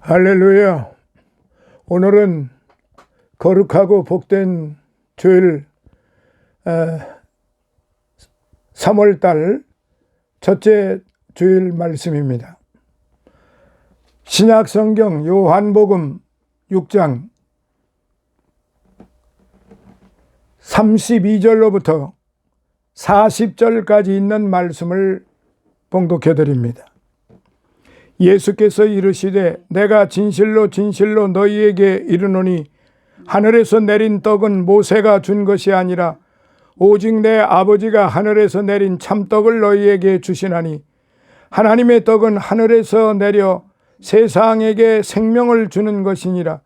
할렐루야. 오늘은 거룩하고 복된 주일 3월달 첫째 주일 말씀입니다. 신약성경 요한복음 6장 32절로부터 40절까지 있는 말씀을 봉독해 드립니다. 예수께서 이르시되 내가 진실로 진실로 너희에게 이르노니 하늘에서 내린 떡은 모세가 준 것이 아니라 오직 내 아버지가 하늘에서 내린 참떡을 너희에게 주시나니 하나님의 떡은 하늘에서 내려 세상에게 생명을 주는 것이니라.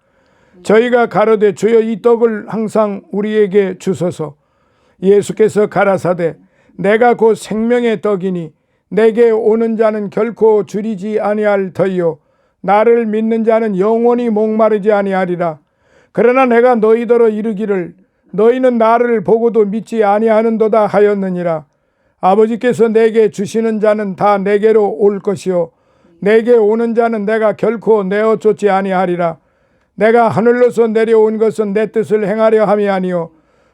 저희가 가로되 주여 이 떡을 항상 우리에게 주소서. 예수께서 가라사대 내가 곧 생명의 떡이니 내게 오는 자는 결코 줄이지 아니할 터이요 나를 믿는 자는 영원히 목마르지 아니하리라. 그러나 내가 너희더러 이르기를 너희는 나를 보고도 믿지 아니하는도다 하였느니라. 아버지께서 내게 주시는 자는 다 내게로 올 것이요 내게 오는 자는 내가 결코 내어 쫓지 아니하리라. 내가 하늘로서 내려온 것은 내 뜻을 행하려 함이 아니요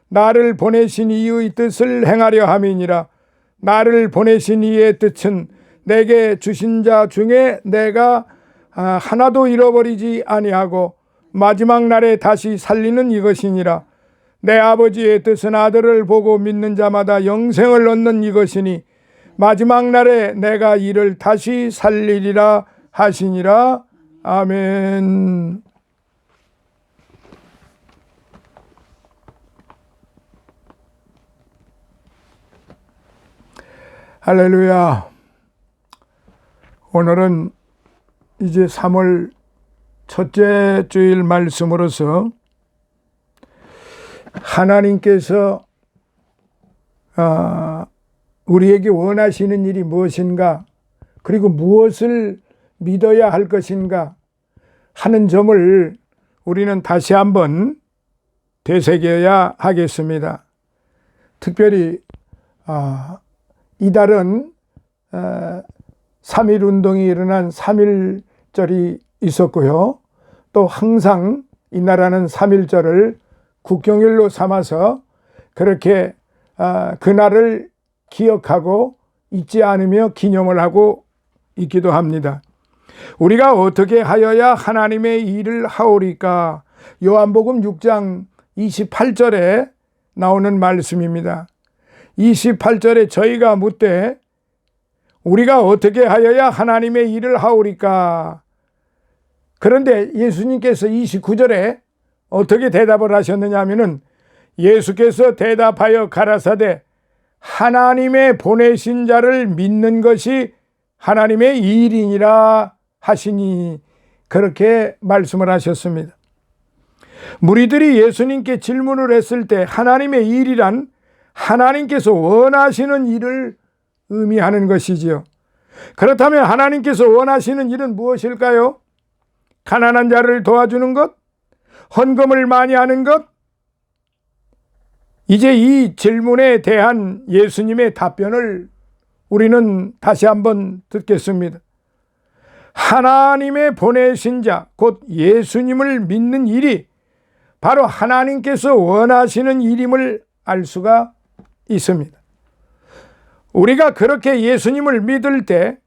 나를 보내신 이의 뜻을 행하려 함이니라. 나를 보내신 이의 뜻은 내게 주신 자 중에 내가 하나도 잃어버리지 아니하고 마지막 날에 다시 살리는 이것이니라. 내 아버지의 뜻은 아들을 보고 믿는 자마다 영생을 얻는 이것이니 마지막 날에 내가 이를 다시 살리리라 하시니라. 아멘. 할렐루야. 오늘은 이제 3월 첫째 주일 말씀으로서 하나님께서 우리에게 원하시는 일이 무엇인가, 그리고 무엇을 믿어야 할 것인가 하는 점을 우리는 다시 한번 되새겨야 하겠습니다. 특별히 이달은 3.1 운동이 일어난 3.1절이 있었고요. 또 항상 이 나라는 3.1절을 국경일로 삼아서 그렇게 그날을 기억하고 잊지 않으며 기념을 하고 있기도 합니다. 우리가 어떻게 하여야 하나님의 일을 하오리까? 요한복음 6장 28절에 나오는 말씀입니다. 28절에 저희가 묻되 우리가 어떻게 하여야 하나님의 일을 하오리까? 그런데 예수님께서 29절에 어떻게 대답을 하셨느냐 하면은 예수께서 대답하여 가라사대 하나님의 보내신 자를 믿는 것이 하나님의 일이니라 하시니, 그렇게 말씀을 하셨습니다. 무리들이 예수님께 질문을 했을 때 하나님의 일이란 하나님께서 원하시는 일을 의미하는 것이지요. 그렇다면 하나님께서 원하시는 일은 무엇일까요? 가난한 자를 도와주는 것? 헌금을 많이 하는 것? 이제 이 질문에 대한 예수님의 답변을 우리는 다시 한번 듣겠습니다. 하나님의 보내신 자, 곧 예수님을 믿는 일이 바로 하나님께서 원하시는 일임을 알 수가 있습니다. 우리가 그렇게 예수님을 믿을 때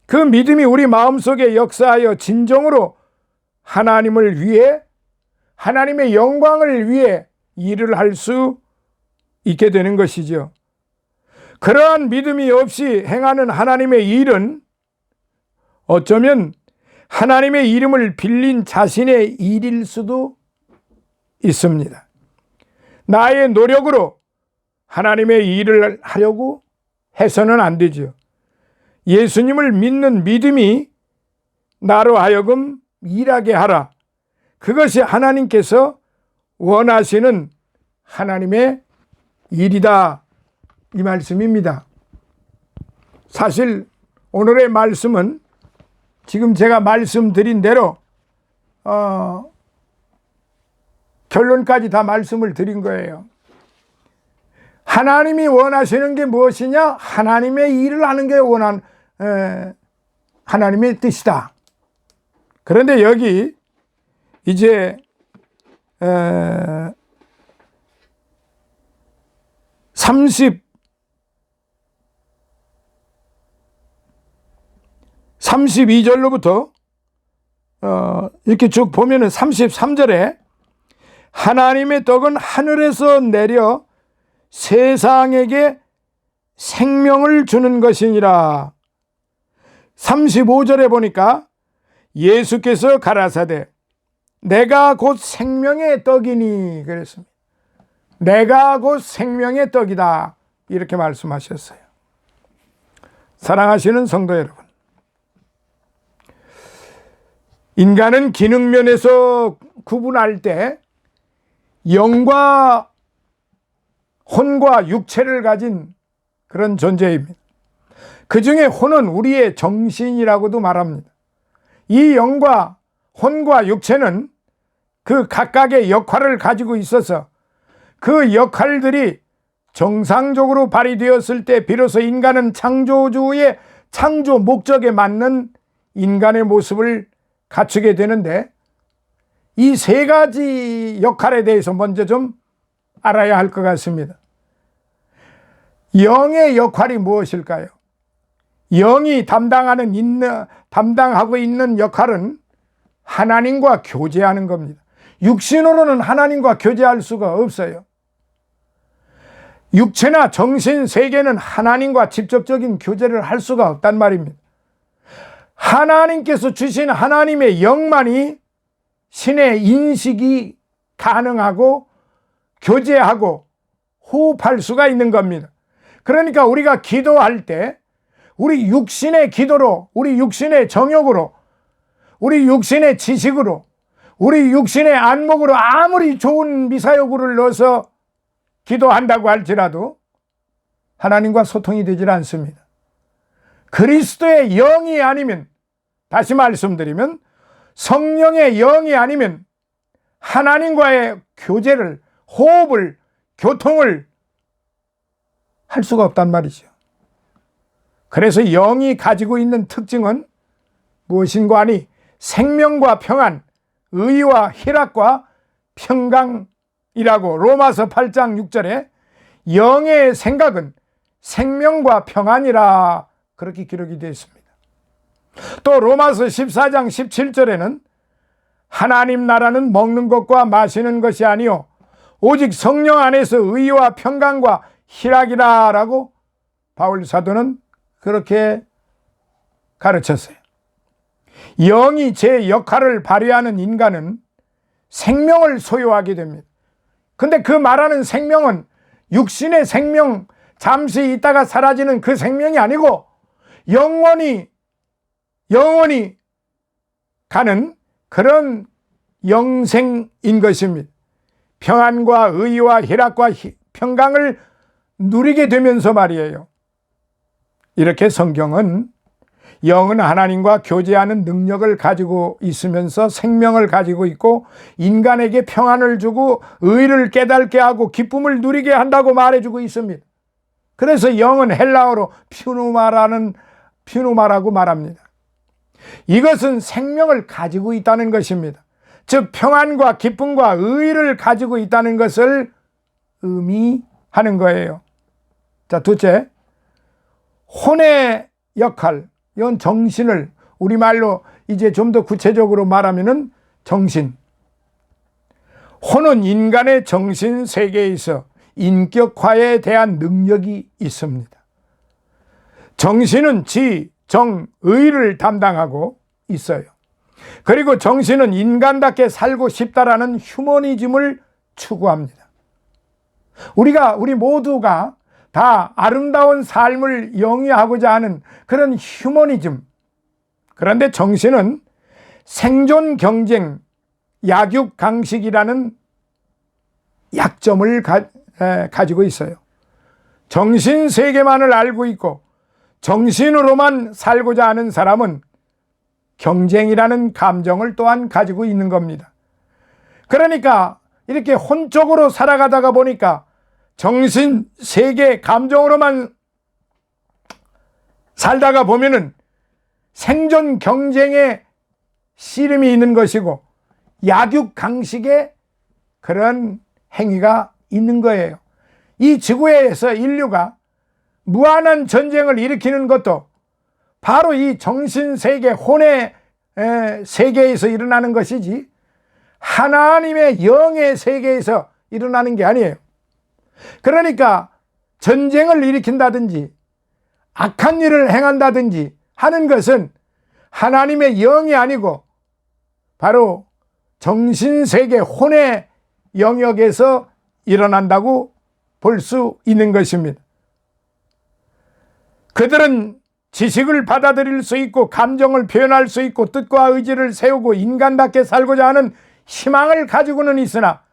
그 믿음이 우리 마음속에 역사하여 진정으로 하나님을 위해, 하나님의 영광을 위해 일을 할 수 있게 되는 것이죠. 그러한 믿음이 없이 행하는 하나님의 일은 어쩌면 하나님의 이름을 빌린 자신의 일일 수도 있습니다. 나의 노력으로 하나님의 일을 하려고 해서는 안 되죠. 예수님을 믿는 믿음이 나로 하여금 일하게 하라. 그것이 하나님께서 원하시는 하나님의 일이다, 이 말씀입니다. 사실 오늘의 말씀은 지금 제가 말씀드린 대로 결론까지 다 말씀을 드린 거예요. 하나님이 원하시는 게 무엇이냐? 하나님의 일을 하는 게 하나님의 뜻이다. 그런데 여기 이제 32절로부터 이렇게 쭉 보면은 33절에 하나님의 떡은 하늘에서 내려 세상에게 생명을 주는 것이니라. 35절에 보니까 예수께서 가라사대 내가 곧 생명의 떡이니 그랬습니다. 내가 곧 생명의 떡이다 이렇게 말씀하셨어요. 사랑하시는 성도 여러분, 인간은 기능면에서 구분할 때 영과 혼과 육체를 가진 그런 존재입니다. 그 중에 혼은 우리의 정신이라고도 말합니다. 이 영과 혼과 육체는 그 각각의 역할을 가지고 있어서 그 역할들이 정상적으로 발휘되었을 때 비로소 인간은 창조주의 창조 목적에 맞는 인간의 모습을 갖추게 되는데, 이 세 가지 역할에 대해서 먼저 좀 알아야 할 것 같습니다. 영의 역할이 무엇일까요? 영이 담당하고 있는 역할은 하나님과 교제하는 겁니다. 육신으로는 하나님과 교제할 수가 없어요. 육체나 정신 세계는 하나님과 직접적인 교제를 할 수가 없단 말입니다. 하나님께서 주신 하나님의 영만이 신의 인식이 가능하고 교제하고 호흡할 수가 있는 겁니다. 그러니까 우리가 기도할 때 우리 육신의 기도로, 우리 육신의 정욕으로, 우리 육신의 지식으로, 우리 육신의 안목으로 아무리 좋은 미사여구를 넣어서 기도한다고 할지라도 하나님과 소통이 되질 않습니다. 그리스도의 영이 아니면, 다시 말씀드리면 성령의 영이 아니면 하나님과의 교제를, 호흡을, 교통을 할 수가 없단 말이죠. 그래서 영이 가지고 있는 특징은 무엇인가 하니 생명과 평안, 의와 희락과 평강이라고 로마서 8장 6절에 영의 생각은 생명과 평안이라 그렇게 기록이 되어 있습니다. 또 로마서 14장 17절에는 하나님 나라는 먹는 것과 마시는 것이 아니요 오직 성령 안에서 의와 평강과 희락이라 라고 바울 사도는 그렇게 가르쳤어요. 영이 제 역할을 발휘하는 인간은 생명을 소유하게 됩니다. 근데 그 말하는 생명은 육신의 생명, 잠시 있다가 사라지는 그 생명이 아니고 영원히 가는 그런 영생인 것입니다. 평안과 의와 희락과 평강을 누리게 되면서 말이에요. 이렇게 성경은 영은 하나님과 교제하는 능력을 가지고 있으면서 생명을 가지고 있고 인간에게 평안을 주고 의를 깨닫게 하고 기쁨을 누리게 한다고 말해주고 있습니다. 그래서 영은 헬라어로 퓨누마라고 말합니다. 이것은 생명을 가지고 있다는 것입니다. 즉 평안과 기쁨과 의를 가지고 있다는 것을 의미하는 거예요. 자, 둘째, 혼의 역할, 이건 정신을 우리말로 이제 좀 더 구체적으로 말하면은 정신. 혼은 인간의 정신 세계에 있어 인격화에 대한 능력이 있습니다. 정신은 지, 정, 의를 담당하고 있어요. 그리고 정신은 인간답게 살고 싶다라는 휴머니즘을 추구합니다. 우리 모두가 다 아름다운 삶을 영위하고자 하는 그런 휴머니즘. 그런데 정신은 생존 경쟁, 약육 강식이라는 약점을 가지고 있어요. 정신 세계만을 알고 있고 정신으로만 살고자 하는 사람은 경쟁이라는 감정을 또한 가지고 있는 겁니다. 그러니까 이렇게 혼적으로 살아가다가 보니까 정신, 세계, 감정으로만 살다가 보면은 생존 경쟁에 씨름이 있는 것이고 약육강식의 그런 행위가 있는 거예요. 이 지구에서 인류가 무한한 전쟁을 일으키는 것도 바로 이 정신세계, 혼의 세계에서 일어나는 것이지 하나님의 영의 세계에서 일어나는 게 아니에요. 그러니까 전쟁을 일으킨다든지 악한 일을 행한다든지 하는 것은 하나님의 영이 아니고 바로 정신세계, 혼의 영역에서 일어난다고 볼 수 있는 것입니다. 그들은 지식을 받아들일 수 있고 감정을 표현할 수 있고 뜻과 의지를 세우고 인간답게 살고자 하는 희망을 가지고는 있으나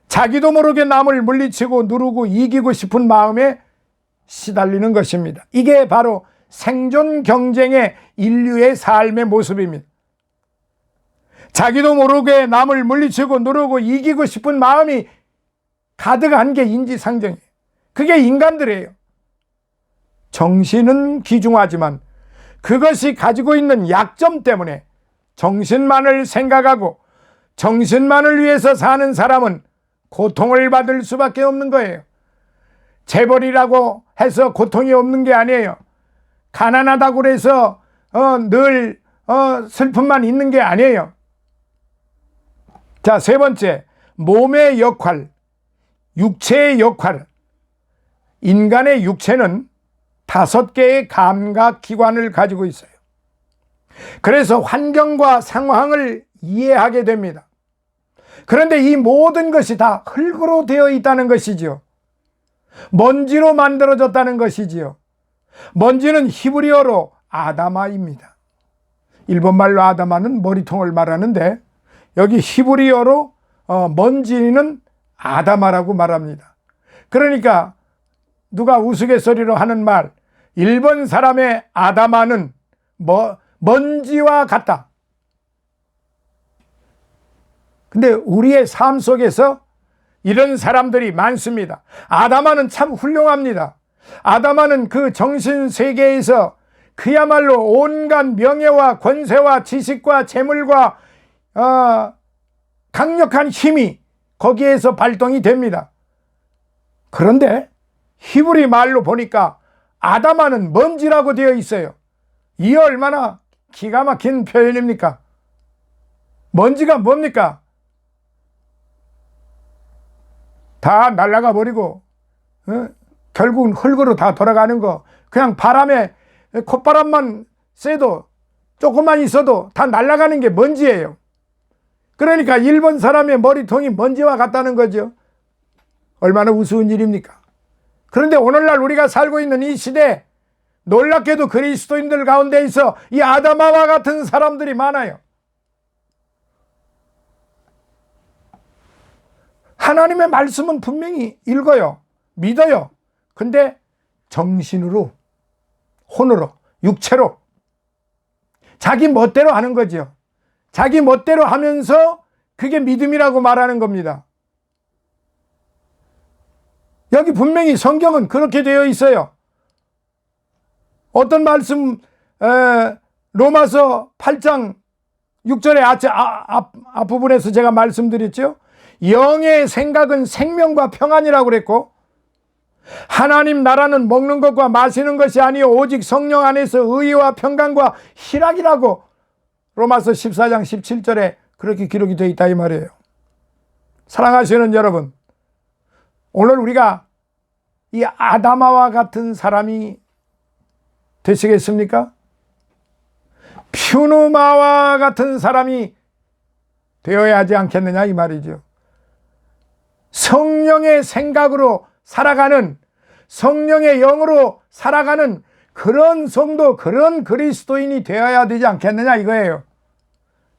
자기도 모르게 남을 물리치고 누르고 이기고 싶은 마음에 시달리는 것입니다. 이게 바로 생존 경쟁의 인류의 삶의 모습입니다. 자기도 모르게 남을 물리치고 누르고 이기고 싶은 마음이 가득한 게 인지상정이에요. 그게 인간들이에요. 정신은 귀중하지만 그것이 가지고 있는 약점 때문에 정신만을 생각하고 정신만을 위해서 사는 사람은 고통을 받을 수밖에 없는 거예요. 재벌이라고 해서 고통이 없는 게 아니에요. 가난하다고 해서 늘 슬픔만 있는 게 아니에요. 자, 세 번째, 몸의 역할, 육체의 역할. 인간의 육체는 5개의 감각기관을 가지고 있어요. 그래서 환경과 상황을 이해하게 됩니다. 그런데 이 모든 것이 다 흙으로 되어 있다는 것이지요. 먼지로 만들어졌다는 것이지요. 먼지는 히브리어로 아다마입니다. 일본말로 아다마는 머리통을 말하는데 여기 히브리어로 먼지는 아다마라고 말합니다. 그러니까 누가 우스갯소리로 하는 말, 일본 사람의 아다마는 먼지와 같다. 근데 우리의 삶 속에서 이런 사람들이 많습니다. 아다마는 참 훌륭합니다. 아다마는 그 정신세계에서 그야말로 온갖 명예와 권세와 지식과 재물과 강력한 힘이 거기에서 발동이 됩니다. 그런데 히브리 말로 보니까 아다마는 먼지라고 되어 있어요. 이게 얼마나 기가 막힌 표현입니까? 먼지가 뭡니까? 다 날아가 버리고 결국은 흙으로 다 돌아가는 거. 그냥 바람에 콧바람만 쐬도 조금만 있어도 다 날아가는 게 먼지예요. 그러니까 일본 사람의 머리통이 먼지와 같다는 거죠. 얼마나 우스운 일입니까? 그런데 오늘날 우리가 살고 있는 이 시대, 놀랍게도 그리스도인들 가운데 있어 이 아다마와 같은 사람들이 많아요. 하나님의 말씀은 분명히 읽어요. 믿어요. 근데 정신으로, 혼으로, 육체로 자기 멋대로 하는 거죠. 자기 멋대로 하면서 그게 믿음이라고 말하는 겁니다. 여기 분명히 성경은 그렇게 되어 있어요. 어떤 말씀, 로마서 8장 6절의 앞부분에서 제가 말씀드렸죠. 영의 생각은 생명과 평안이라고 그랬고 하나님 나라는 먹는 것과 마시는 것이 아니요 오직 성령 안에서 의와 평강과 희락이라고 로마서 14장 17절에 그렇게 기록이 되어 있다 이 말이에요. 사랑하시는 여러분, 오늘 우리가 이 아다마와 같은 사람이 되시겠습니까? 퓨누마와 같은 사람이 되어야 하지 않겠느냐 이 말이죠. 성령의 생각으로 살아가는, 성령의 영으로 살아가는 그런 성도, 그런 그리스도인이 되어야 되지 않겠느냐 이거예요.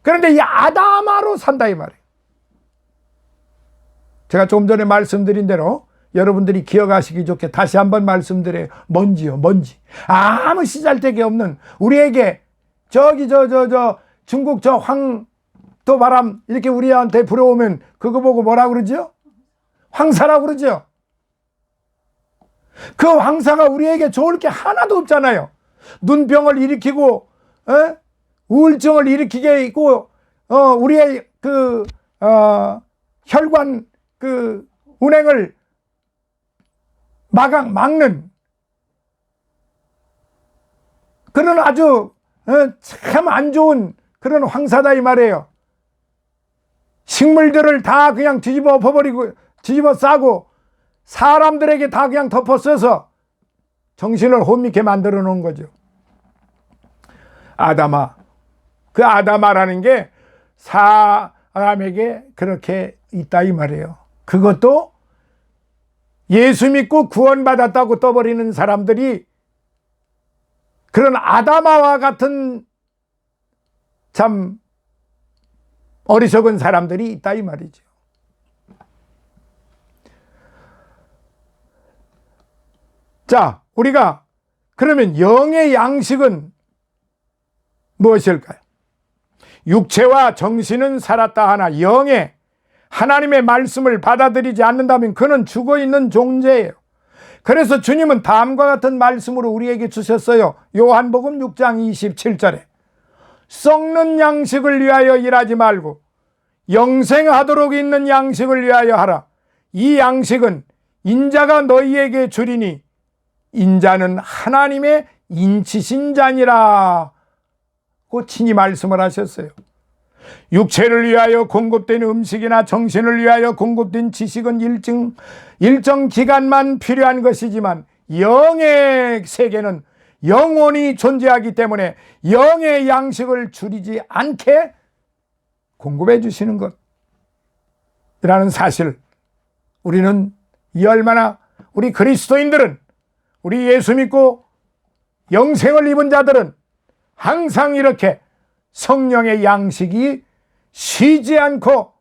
그런데 이 아다마로 산다 이 말이에요. 제가 조금 전에 말씀드린 대로 여러분들이 기억하시기 좋게 다시 한번 말씀드려요. 먼지요, 먼지. 아무 씨잘데기 없는 우리에게 저기 중국 저 황토바람 이렇게 우리한테 불어오면 그거 보고 뭐라 그러죠? 황사라고 그러죠. 그 황사가 우리에게 좋을 게 하나도 없잖아요. 눈병을 일으키고 우울증을 일으키게 있고 우리의 혈관 운행을 막는 그런 아주 참 안 좋은 그런 황사다 이 말이에요. 식물들을 다 그냥 뒤집어 엎어버리고 뒤집어 싸고 사람들에게 다 그냥 덮어 써서 정신을 혼미케 만들어 놓은 거죠. 아담아, 그 아담아라는 게 사람에게 그렇게 있다 이 말이에요. 그것도 예수 믿고 구원받았다고 떠버리는 사람들이 그런 아담아와 같은 참 어리석은 사람들이 있다 이 말이죠. 자, 우리가 그러면 영의 양식은 무엇일까요? 육체와 정신은 살았다 하나 영의 하나님의 말씀을 받아들이지 않는다면 그는 죽어있는 존재예요. 그래서 주님은 다음과 같은 말씀으로 우리에게 주셨어요. 요한복음 6장 27절에 썩는 양식을 위하여 일하지 말고 영생하도록 있는 양식을 위하여 하라. 이 양식은 인자가 너희에게 주리니 인자는 하나님의 인치신 자니라 고 친히 말씀을 하셨어요. 육체를 위하여 공급된 음식이나 정신을 위하여 공급된 지식은 일정 기간만 필요한 것이지만 영의 세계는 영원히 존재하기 때문에 영의 양식을 줄이지 않게 공급해 주시는 것이라는 사실, 우리는 얼마나 우리 그리스도인들은, 우리 예수 믿고 영생을 입은 자들은 항상 이렇게 성령의 양식이 쉬지 않고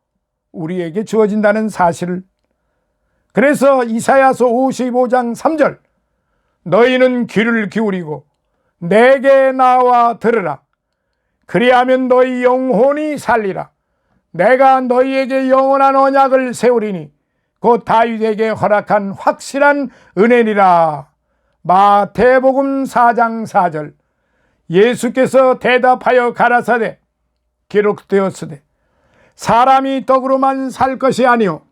우리에게 주어진다는 사실을, 그래서 이사야서 55장 3절 너희는 귀를 기울이고 내게 나와 들으라. 그리하면 너희 영혼이 살리라. 내가 너희에게 영원한 언약을 세우리니 곧 다윗에게 허락한 확실한 은혜니라. 마태복음 4장 4절 예수께서 대답하여 가라사대 기록되었으되 사람이 떡으로만 살 것이 아니요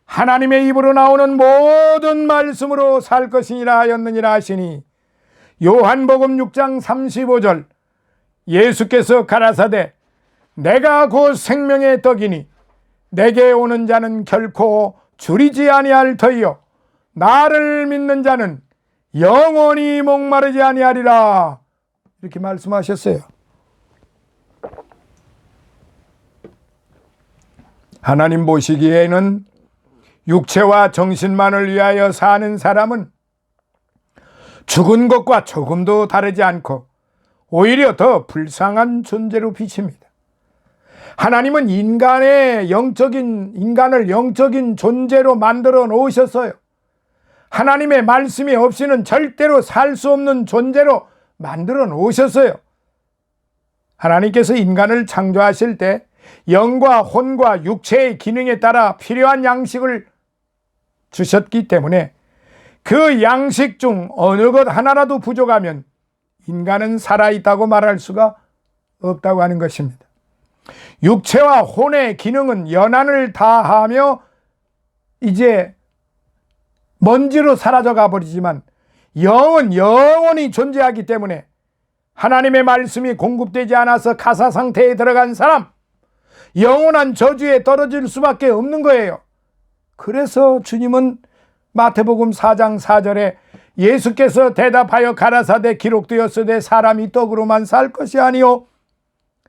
하나님의 입으로 나오는 모든 말씀으로 살 것이니라 하였느니라 하시니, 요한복음 6장 35절 예수께서 가라사대 내가 곧 생명의 떡이니 내게 오는 자는 결코 줄이지 아니할 터이요 나를 믿는 자는 영원히 목마르지 아니하리라 이렇게 말씀하셨어요. 하나님 보시기에는 육체와 정신만을 위하여 사는 사람은 죽은 것과 조금도 다르지 않고 오히려 더 불쌍한 존재로 비칩니다. 하나님은 인간을 영적인 존재로 만들어 놓으셨어요. 하나님의 말씀이 없이는 절대로 살 수 없는 존재로 만들어 놓으셨어요. 하나님께서 인간을 창조하실 때 영과 혼과 육체의 기능에 따라 필요한 양식을 주셨기 때문에 그 양식 중 어느 것 하나라도 부족하면 인간은 살아있다고 말할 수가 없다고 하는 것입니다. 육체와 혼의 기능은 연한을 다하며 이제 먼지로 사라져 가버리지만 영은 영원히 존재하기 때문에 하나님의 말씀이 공급되지 않아서 가사 상태에 들어간 사람, 영원한 저주에 떨어질 수밖에 없는 거예요. 그래서 주님은 마태복음 4장 4절에 예수께서 대답하여 가라사대 기록되었으되 사람이 떡으로만 살 것이 아니요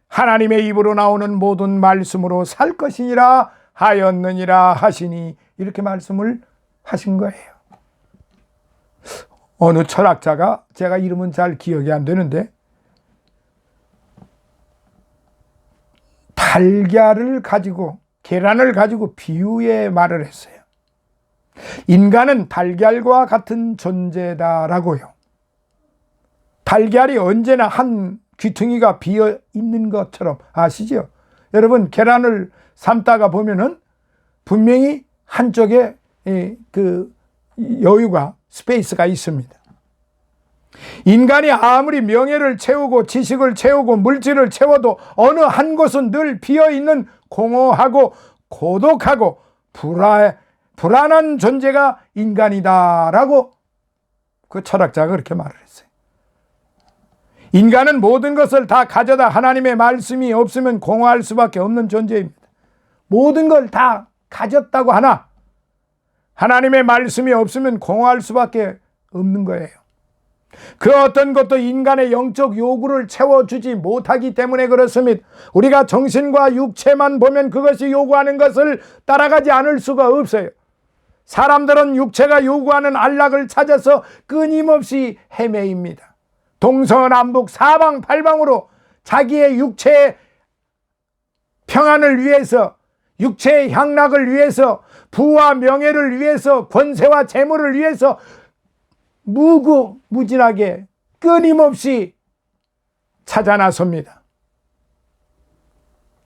하나님의 입으로 나오는 모든 말씀으로 살 것이니라 하였느니라 하시니 이렇게 말씀을 하신 거예요. 어느 철학자가, 제가 이름은 잘 기억이 안 되는데, 달걀을 가지고, 계란을 가지고 비유의 말을 했어요. 인간은 달걀과 같은 존재다라고요. 달걀이 언제나 한 귀퉁이가 비어 있는 것처럼, 아시죠? 여러분, 계란을 삶다가 보면은 분명히 한쪽에 그 여유가, 스페이스가 있습니다. 인간이 아무리 명예를 채우고 지식을 채우고 물질을 채워도 어느 한 곳은 늘 비어있는 공허하고 고독하고 불안한 존재가 인간이다라고 그 철학자가 그렇게 말을 했어요. 인간은 모든 것을 다 가져다 하나님의 말씀이 없으면 공허할 수밖에 없는 존재입니다. 모든 걸 다 가졌다고 하나 하나님의 말씀이 없으면 공허할 수밖에 없는 거예요. 그 어떤 것도 인간의 영적 요구를 채워주지 못하기 때문에 그렇습니다. 우리가 정신과 육체만 보면 그것이 요구하는 것을 따라가지 않을 수가 없어요. 사람들은 육체가 요구하는 안락을 찾아서 끊임없이 헤매입니다. 동서남북 사방팔방으로 자기의 육체의 평안을 위해서, 육체의 향락을 위해서, 부와 명예를 위해서, 권세와 재물을 위해서 무궁무진하게 끊임없이 찾아 나섭니다.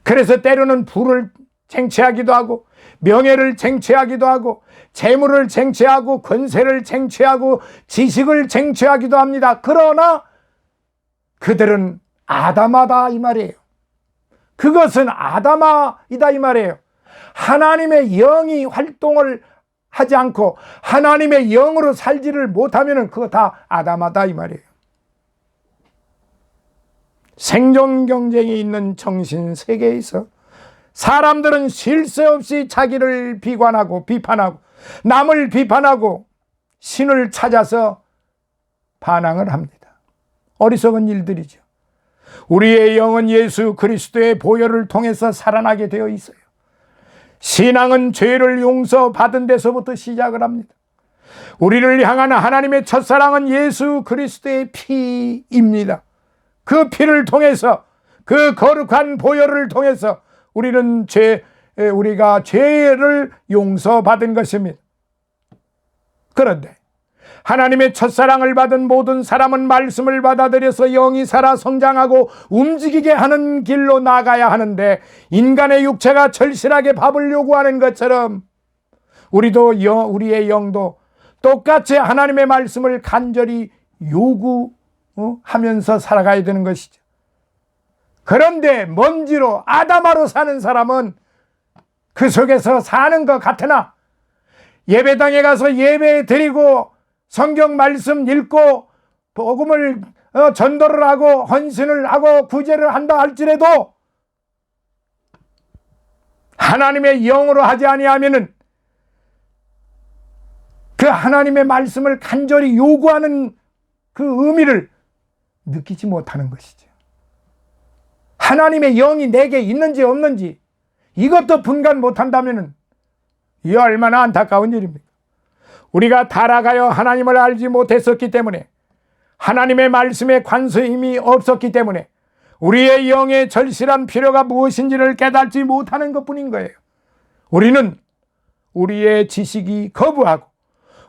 그래서 때로는 부를 쟁취하기도 하고 명예를 쟁취하기도 하고 재물을 쟁취하고 권세를 쟁취하고 지식을 쟁취하기도 합니다. 그러나 그들은 아담하다 이 말이에요. 그것은 아담하이다 이 말이에요. 하나님의 영이 활동을 하지 않고 하나님의 영으로 살지를 못하면 그거 다 아담하다 이 말이에요. 생존 경쟁이 있는 정신 세계에서 사람들은 쉴 새 없이 자기를 비관하고 비판하고 남을 비판하고 신을 찾아서 반항을 합니다. 어리석은 일들이죠. 우리의 영은 예수 그리스도의 보혈을 통해서 살아나게 되어 있어요. 신앙은 죄를 용서받은 데서부터 시작을 합니다. 우리를 향한 하나님의 첫사랑은 예수 그리스도의 피입니다. 그 피를 통해서, 그 거룩한 보혈을 통해서 우리가 죄를 용서받은 것입니다. 그런데 하나님의 첫사랑을 받은 모든 사람은 말씀을 받아들여서 영이 살아 성장하고 움직이게 하는 길로 나가야 하는데, 인간의 육체가 절실하게 밥을 요구하는 것처럼 우리의 영도 똑같이 하나님의 말씀을 간절히 요구하면서 살아가야 되는 것이죠. 그런데 먼지로 아담아로 사는 사람은 그 속에서 사는 것 같으나 예배당에 가서 예배 드리고 성경 말씀 읽고 복음을 전도를 하고 헌신을 하고 구제를 한다 할지라도 하나님의 영으로 하지 아니하면은 그 하나님의 말씀을 간절히 요구하는 그 의미를 느끼지 못하는 것이죠. 하나님의 영이 내게 있는지 없는지 이것도 분간 못한다면은 이 얼마나 안타까운 일입니까? 우리가 타락하여 하나님을 알지 못했었기 때문에, 하나님의 말씀에 관심이 없었기 때문에 우리의 영의 절실한 필요가 무엇인지를 깨닫지 못하는 것뿐인 거예요. 우리는 우리의 지식이 거부하고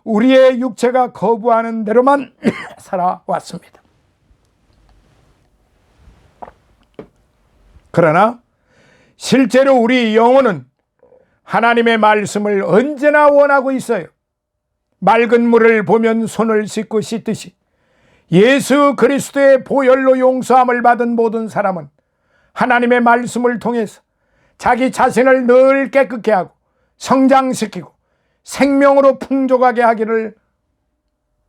우리의 육체가 거부하는 대로만 살아왔습니다. 그러나 실제로 우리 영혼은 하나님의 말씀을 언제나 원하고 있어요. 맑은 물을 보면 손을 씻고 씻듯이 예수 그리스도의 보혈로 용서함을 받은 모든 사람은 하나님의 말씀을 통해서 자기 자신을 늘 깨끗게 하고 성장시키고 생명으로 풍족하게 하기를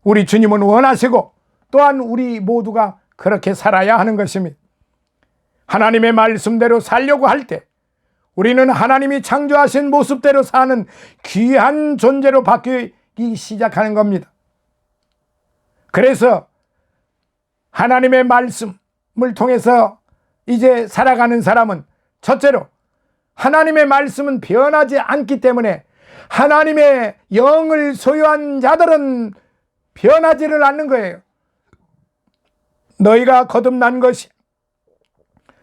우리 주님은 원하시고, 또한 우리 모두가 그렇게 살아야 하는 것입니다. 하나님의 말씀대로 살려고 할 때 우리는 하나님이 창조하신 모습대로 사는 귀한 존재로 바뀌기 시작하는 겁니다. 그래서 하나님의 말씀을 통해서 이제 살아가는 사람은 첫째로 하나님의 말씀은 변하지 않기 때문에 하나님의 영을 소유한 자들은 변하지를 않는 거예요. 너희가 거듭난 것이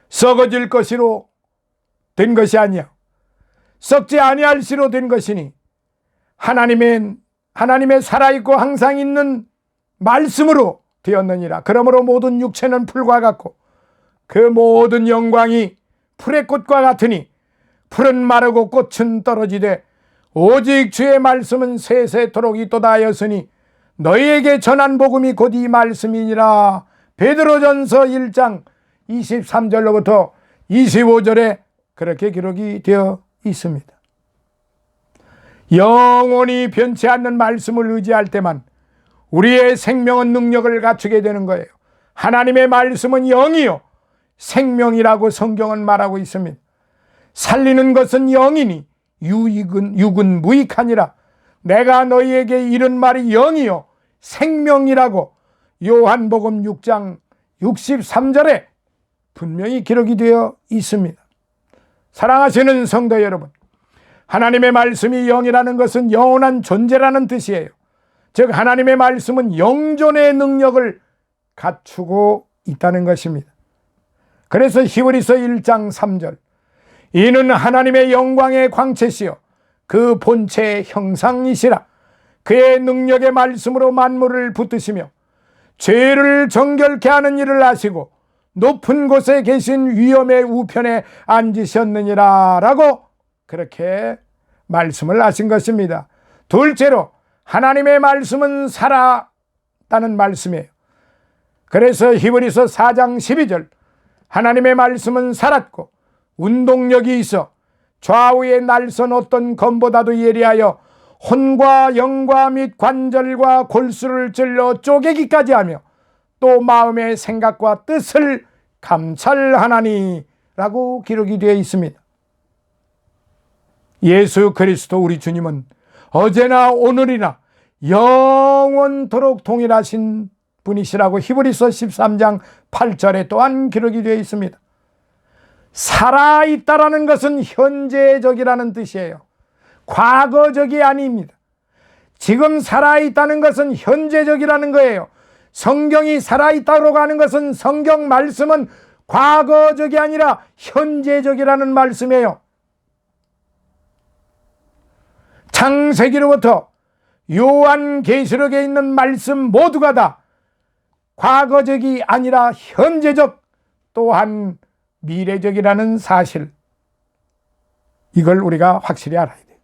썩어질 것으로 된 것이 아니야. 썩지 아니할 시로 된 것이니 하나님의 살아있고 항상 있는 말씀으로 되었느니라. 그러므로 모든 육체는 풀과 같고 그 모든 영광이 풀의 꽃과 같으니 풀은 마르고 꽃은 떨어지되 오직 주의 말씀은 세세토록 있도다 하였으니 너희에게 전한 복음이 곧 이 말씀이니라. 베드로전서 1장 23절로부터 25절에 그렇게 기록이 되어 있습니다. 영원히 변치 않는 말씀을 의지할 때만 우리의 생명은 능력을 갖추게 되는 거예요. 하나님의 말씀은 영이요 생명이라고 성경은 말하고 있습니다. 살리는 것은 영이니 육은 무익하니라. 내가 너희에게 이른 말이 영이요 생명이라고 요한복음 6장 63절에 분명히 기록이 되어 있습니다. 사랑하시는 성도 여러분, 하나님의 말씀이 영이라는 것은 영원한 존재라는 뜻이에요. 즉 하나님의 말씀은 영존의 능력을 갖추고 있다는 것입니다. 그래서 히브리서 1장 3절, 이는 하나님의 영광의 광채시요 그 본체의 형상이시라. 그의 능력의 말씀으로 만물을 붙드시며 죄를 정결케 하는 일을 하시고 높은 곳에 계신 위엄의 우편에 앉으셨느니라 라고 그렇게 말씀을 하신 것입니다. 둘째로 하나님의 말씀은 살았다는 말씀이에요. 그래서 히브리서 4장 12절, 하나님의 말씀은 살았고 운동력이 있어 좌우에 날선 어떤 검보다도 예리하여 혼과 영과 및 관절과 골수를 찔러 쪼개기까지 하며 또 마음의 생각과 뜻을 감찰하나니 라고 기록이 되어 있습니다. 예수 그리스도 우리 주님은 어제나 오늘이나 영원토록 동일하신 분이시라고 히브리서 13장 8절에 또한 기록이 되어 있습니다. 살아있다라는 것은 현재적이라는 뜻이에요. 과거적이 아닙니다. 지금 살아있다는 것은 현재적이라는 거예요. 성경이 살아있다고 하는 것은 성경 말씀은 과거적이 아니라 현재적이라는 말씀이에요. 창세기로부터 요한계시록에 있는 말씀 모두가 다 과거적이 아니라 현재적 또한 미래적이라는 사실, 이걸 우리가 확실히 알아야 돼요.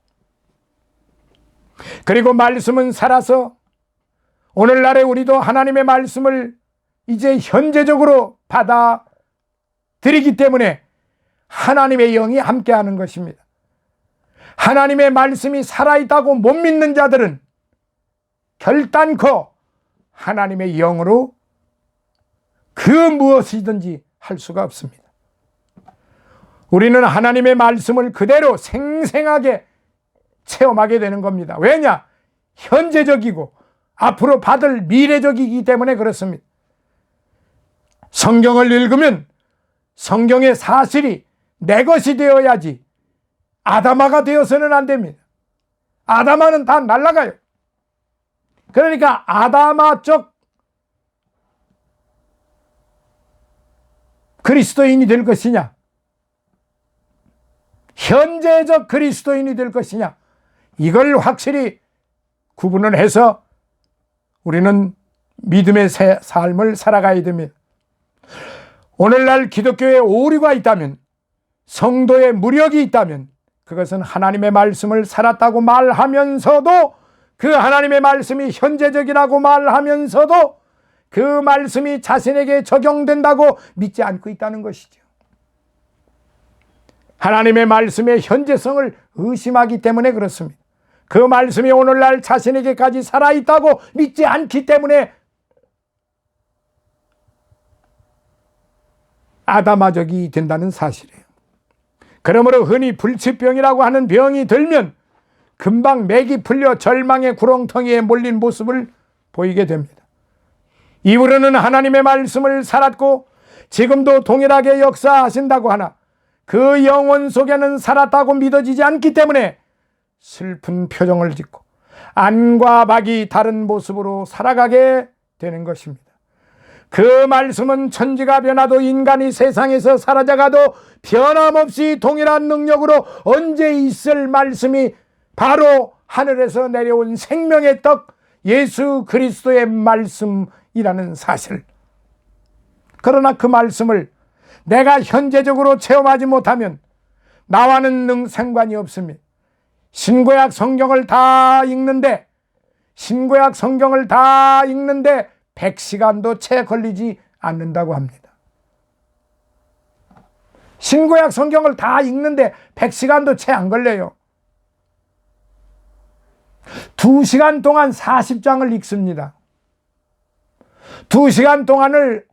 그리고 말씀은 살아서 오늘날에 우리도 하나님의 말씀을 이제 현재적으로 받아들이기 때문에 하나님의 영이 함께하는 것입니다. 하나님의 말씀이 살아있다고 못 믿는 자들은 결단코 하나님의 영으로 그 무엇이든지 할 수가 없습니다. 우리는 하나님의 말씀을 그대로 생생하게 체험하게 되는 겁니다. 왜냐? 현재적이고 앞으로 받을 미래적이기 때문에 그렇습니다. 성경을 읽으면 성경의 사실이 내 것이 되어야지 아담아가 되어서는 안 됩니다. 아담아는 다 날아가요. 그러니까 아담아적 그리스도인이 될 것이냐, 현재적 그리스도인이 될 것이냐, 이걸 확실히 구분을 해서 우리는 믿음의 삶을 살아가야 됩니다. 오늘날 기독교에 오류가 있다면, 성도의 무력이 있다면 그것은 하나님의 말씀을 살았다고 말하면서도, 그 하나님의 말씀이 현재적이라고 말하면서도 그 말씀이 자신에게 적용된다고 믿지 않고 있다는 것이죠. 하나님의 말씀의 현재성을 의심하기 때문에 그렇습니다. 그 말씀이 오늘날 자신에게까지 살아있다고 믿지 않기 때문에 아담아적이 된다는 사실이에요. 그러므로 흔히 불치병이라고 하는 병이 들면 금방 맥이 풀려 절망의 구렁텅이에 몰린 모습을 보이게 됩니다. 이후로는 하나님의 말씀을 살았고 지금도 동일하게 역사하신다고 하나 그 영혼 속에는 살았다고 믿어지지 않기 때문에 슬픈 표정을 짓고 안과 박이 다른 모습으로 살아가게 되는 것입니다. 그 말씀은 천지가 변화도 인간이 세상에서 사라져가도 변함없이 동일한 능력으로 언제 있을 말씀이 바로 하늘에서 내려온 생명의 떡 예수 그리스도의 말씀이라는 사실. 그러나 그 말씀을 내가 현재적으로 체험하지 못하면 나와는 상관이 없습니다. 신구약 성경을 다 읽는데 신구약 성경을 다 읽는데 100시간도 채 걸리지 않는다고 합니다. 신구약 성경을 다 읽는데 100시간도 채 안 걸려요. 2시간 동안 40장을 읽습니다. 2시간 동안을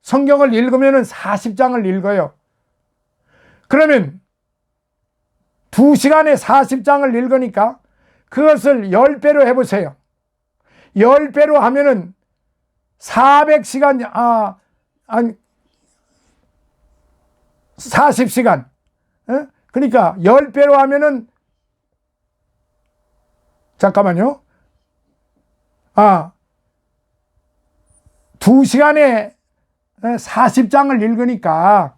성경을 읽으면 40장을 읽어요. 그러면 2시간에 40장을 읽으니까 그것을 10배로 해보세요. 10배로 하면은 400시간, 40시간. 그러니까 10배로 하면은, 잠깐만요. 2시간에 40장을 읽으니까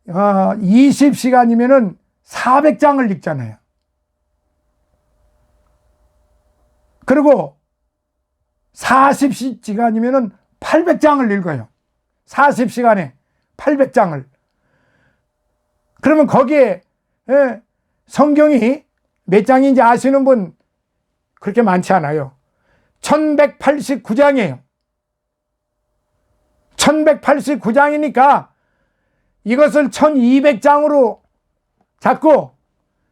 20시간이면은 400장을 읽잖아요. 그리고 40시간이면은 800장을 읽어요. 40시간에 800장을. 그러면 거기에 성경이 몇 장인지 아시는 분 그렇게 많지 않아요. 1189장이에요. 1189장이니까 이것을 1200장으로 잡고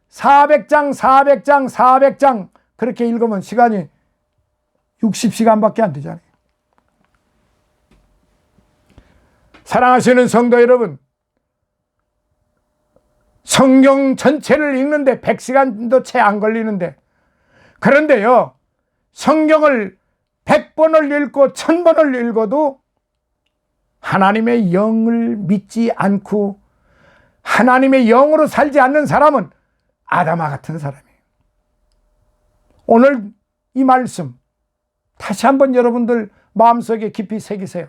400장, 400장, 400장 그렇게 읽으면 시간이 60시간밖에 안 되잖아요. 사랑하시는 성도 여러분, 성경 전체를 읽는데 100시간도 채 안 걸리는데, 그런데요, 성경을 100번을 읽고 1000번을 읽어도 하나님의 영을 믿지 않고 하나님의 영으로 살지 않는 사람은 아담아 같은 사람이에요. 오늘 이 말씀 다시 한번 여러분들 마음속에 깊이 새기세요.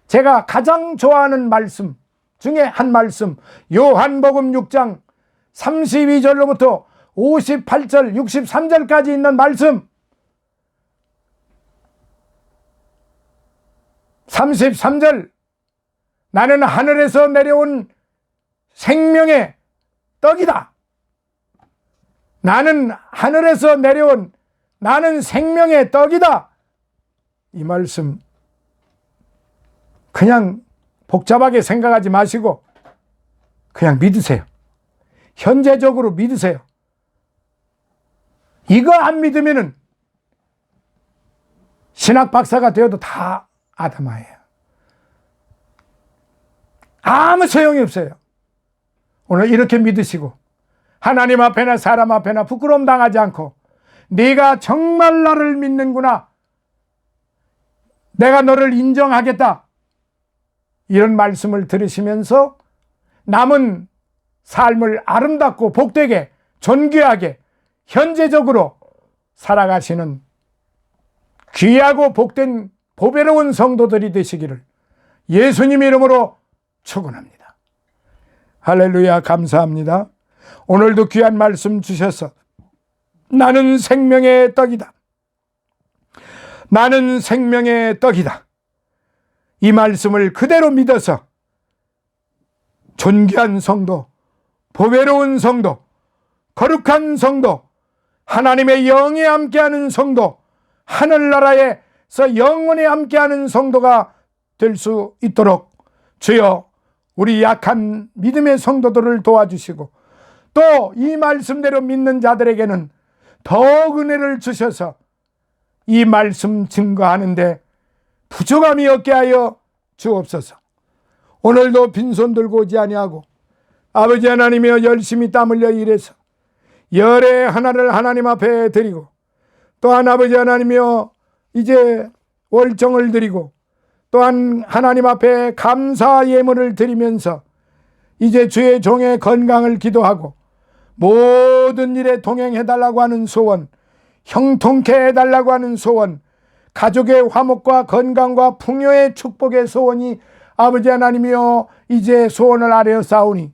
제가 가장 좋아하는 말씀 중에 한 말씀, 요한복음 6장 32절로부터 58절, 63절까지 있는 말씀. 33절, 나는 하늘에서 내려온 생명의 떡이다. 나는 하늘에서 내려온 나는 생명의 떡이다. 이 말씀 그냥 복잡하게 생각하지 마시고 그냥 믿으세요. 현재적으로 믿으세요. 이거 안 믿으면은 신학 박사가 되어도 다 아담아예요. 아무 소용이 없어요. 오늘 이렇게 믿으시고 하나님 앞에나 사람 앞에나 부끄러움 당하지 않고 네가 정말 나를 믿는구나, 내가 너를 인정하겠다, 이런 말씀을 들으시면서 남은 삶을 아름답고 복되게 존귀하게 현재적으로 살아가시는 귀하고 복된 보배로운 성도들이 되시기를 예수님 이름으로 축원합니다. 할렐루야. 감사합니다. 오늘도 귀한 말씀 주셔서 나는 생명의 떡이다, 나는 생명의 떡이다, 이 말씀을 그대로 믿어서 존귀한 성도, 보배로운 성도, 거룩한 성도, 하나님의 영에 함께하는 성도, 하늘나라에서 영원히 함께하는 성도가 될 수 있도록 주여 우리 약한 믿음의 성도들을 도와주시고 또 이 말씀대로 믿는 자들에게는 더욱 은혜를 주셔서 이 말씀 증거하는데 부족함이 없게 하여 주옵소서. 오늘도 빈손 들고 오지 아니하고 아버지 하나님이여 열심히 땀 흘려 일해서 열의 하나를 하나님 앞에 드리고 또한 아버지 하나님이여 이제 월정을 드리고 또한 하나님 앞에 감사 예물을 드리면서 이제 주의 종의 건강을 기도하고 모든 일에 동행해달라고 하는 소원, 형통케 해달라고 하는 소원, 가족의 화목과 건강과 풍요의 축복의 소원이 아버지 하나님이여 이제 소원을 아뢰어 싸우니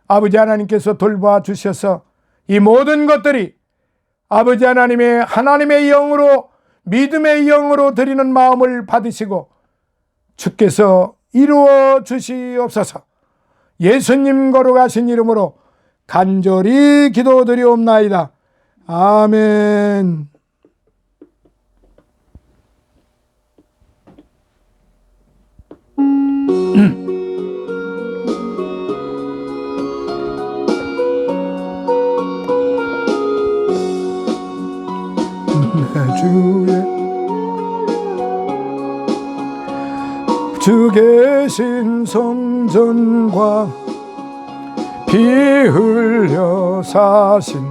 아버지 하나님께서 돌봐 주셔서 이 모든 것들이 아버지 하나님의 영으로 믿음의 영으로 드리는 마음을 받으시고 주께서 이루어 주시옵소서. 예수님 거룩하신 이름으로 간절히 기도드리옵나이다. 아멘. 주 계신 성전과 피 흘려 사신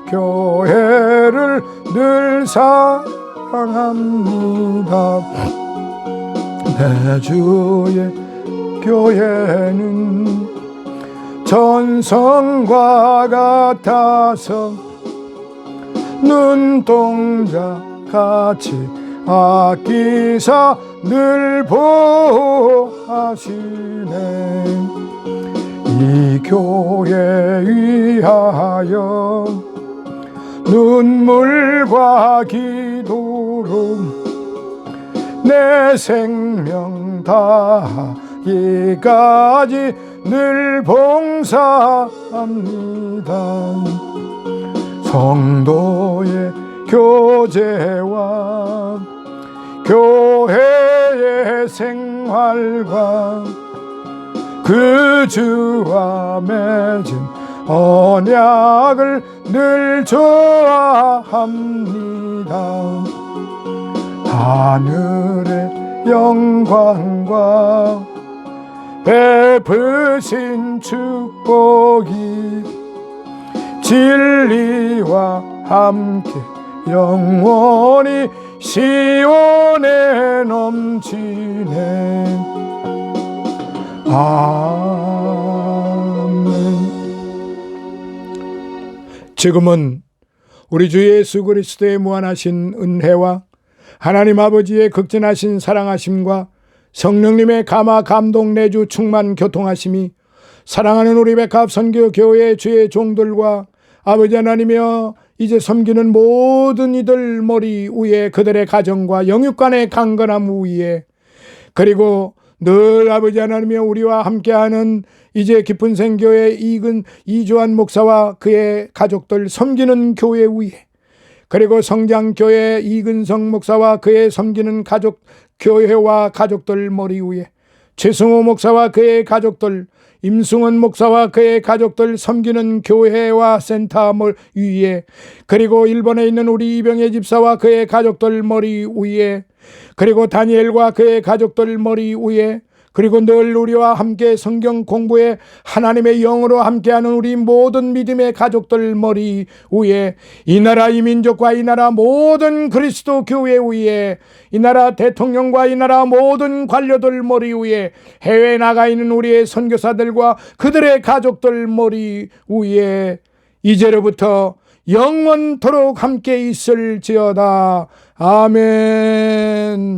교회를 늘 사랑합니다. 내 주의 교회는 전성과 같아서 눈동자같이 아끼사 늘 보호하시네. 이 교회 위하여 눈물과 기도로 내 생명 다하기까지 늘 봉사합니다. 성도의 교제와 교회의 생활과 그 주와 맺은 언약을 늘 좋아합니다. 하늘의 영광과 베푸신 축복이 진리와 함께 영원히 시온에 넘치네. 아멘. 지금은 우리 주 예수 그리스도의 무한하신 은혜와 하나님 아버지의 극진하신 사랑하심과 성령님의 감화 감동 내주 충만 교통하심이 사랑하는 우리 백합 선교 교회 주의 종들과 아버지 하나님이여 이제 섬기는 모든 이들 머리 위에 그들의 가정과 영육간의 강건함 위에 그리고 늘 아버지 하나님이여 우리와 함께하는 이제 깊은 생교회 이주한 목사와 그의 가족들 섬기는 교회 위에 그리고 성장교회 이근성 목사와 그의 섬기는 가족 교회와 가족들 머리 위에 최승호 목사와 그의 가족들 임승원 목사와 그의 가족들 섬기는 교회와 센터 위에 그리고 일본에 있는 우리 이병혜 집사와 그의 가족들 머리 위에 그리고 다니엘과 그의 가족들 머리 위에 그리고 늘 우리와 함께 성경 공부에 하나님의 영으로 함께하는 우리 모든 믿음의 가족들 머리 위에 이 나라 이 민족과 이 나라 모든 그리스도 교회 위에 이 나라 대통령과 이 나라 모든 관료들 머리 위에 해외에 나가 있는 우리의 선교사들과 그들의 가족들 머리 위에 이제로부터 영원토록 함께 있을지어다. 아멘.